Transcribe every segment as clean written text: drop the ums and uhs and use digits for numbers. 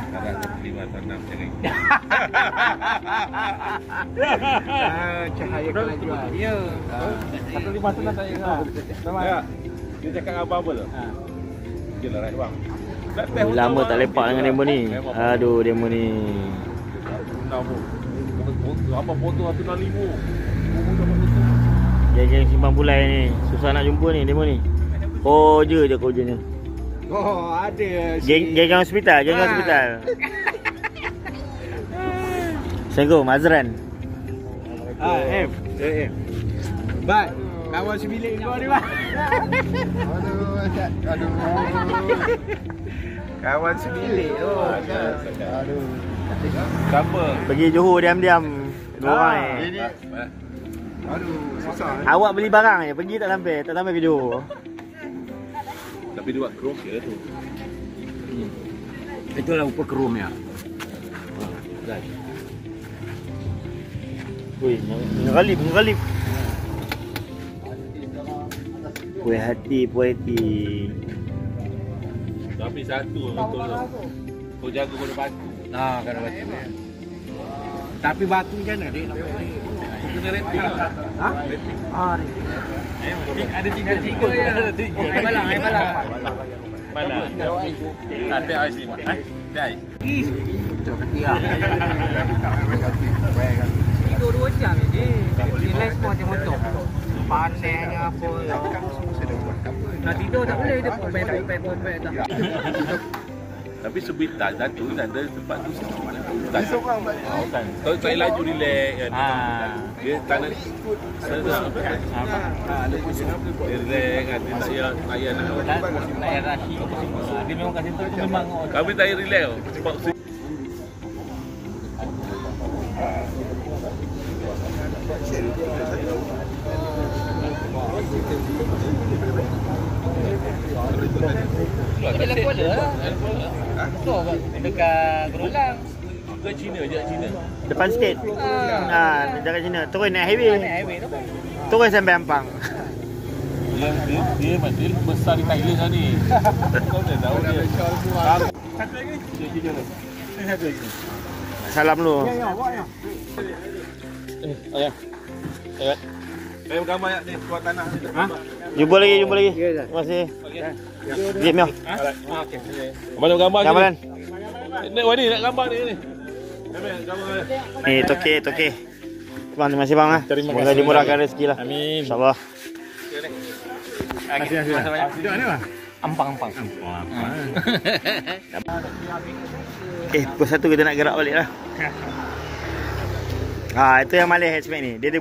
Ada 5 tanam cengeng. Cahaya kelajuan. Ya. 1.5 tanam saya. Sama. Ya. Dia cakap apa tu? Gila right bang. Lama tak lepak dengan demo ni. Aduh, demo ni. Apa foto 1.5? Geng-geng Simpang Pulai ni. Susah nak jumpa ni demo ni. Koja je kojanya. Oh, ada. Geng hospital, geng hospital. Assalamualaikum, Azran. M. Bat, kawan sebilik kau ni, Bat. Aduh. Kawan sebilik tu. Aduh. Siapa? Pergi Johor diam-diam. Dua orang ni. Aduh, susah. Awak beli barang je, pergi tak sampai ke Johor. Tapi dia buat kerokil tu. Itulah rupa kerum ya. Wih, mengalip. Puai hati. Tapi satu betul tu. Kau jaga pada batu. Nah, kena batu. Tapi batu macam mana dek? Kena retik. Ha? Ada 3 ya. Ada 3. Air balang. Mana? Ada ais ni. Ada ais. Tidur 2 jam je. Relax pun macam motor. Panasnya apa. Nak tidur tak boleh. Dia pompek dah. Tapi sebitar satu ada tempat tu tak seorang kan. Kau tak laju relax kan. Dia tangan relax kan, dia tak payah nak rashi. Dia memang kat situ tu memang kami tak relax sebab dalam Kuala lah. Betul kan? Dekat Gerulang. ke China je China. Depan sikit. Dekat China. Turun naik highway. Turun sampai Ampang. Dia besar di Thailand lah ni. Kau dah tahu dia. Satu lagi. Satu lagi. Salam dulu. Saya gambar ni tuan tanah ni. Jumpa lagi. Terima kasih. Jep Mio. Okey. Mana gambar ni? Gambaran. Ni nak gambar ni. Ni toke. Terima kasih bang lah. Semoga dimurahkan rezeki lah. Amin. InsyaAllah. Terima kasih banyak. Duduk mana, Bang? Ampang. Pukul 1 kita nak gerak balik lah. Itu yang malih hatchback ni. Dia ada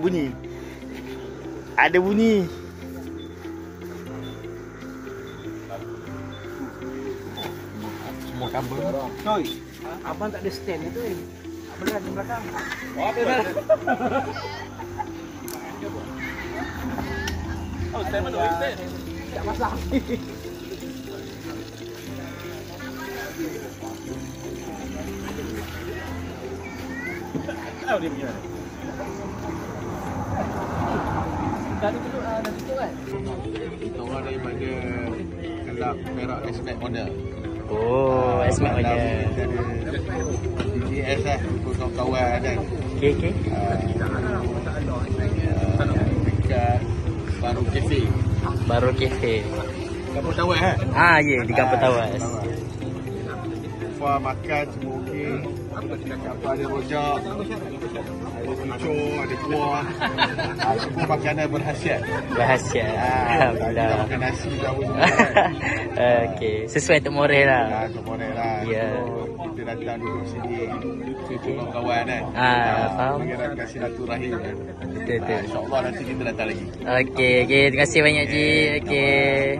bunyi. Semua kabel. Coy, abang tak ada stand itu. Abang ada di belakang. Oh, saya mana stand? Tak masalah. Tahu dia punya. Dah duduk kan? Kita orang daripada Kelab Perak Esmek Model. Oh, Esmek Model. DJS lah, untuk kawan-kawan kan. Okay. Dekat Baru Cafe. Kampung Tawas kan? Ya, di Kampung Tawas. Kuah makan semua okey. Ada rojak, ada kucur, ada kuah. Semua makanan berkhasiat. Alhamdulillah. Makan nasi ke apa semua kan. Okey, sesuai untuk Moreh lah. Untuk Moreh lah. Ya. Kita datang duduk sini. Kawan-kawan kan. Faham. Mengeratkan silaturahim kan. Betul. InsyaAllah nanti kita datang lagi. Okey. Terima kasih banyak Ji. Okey.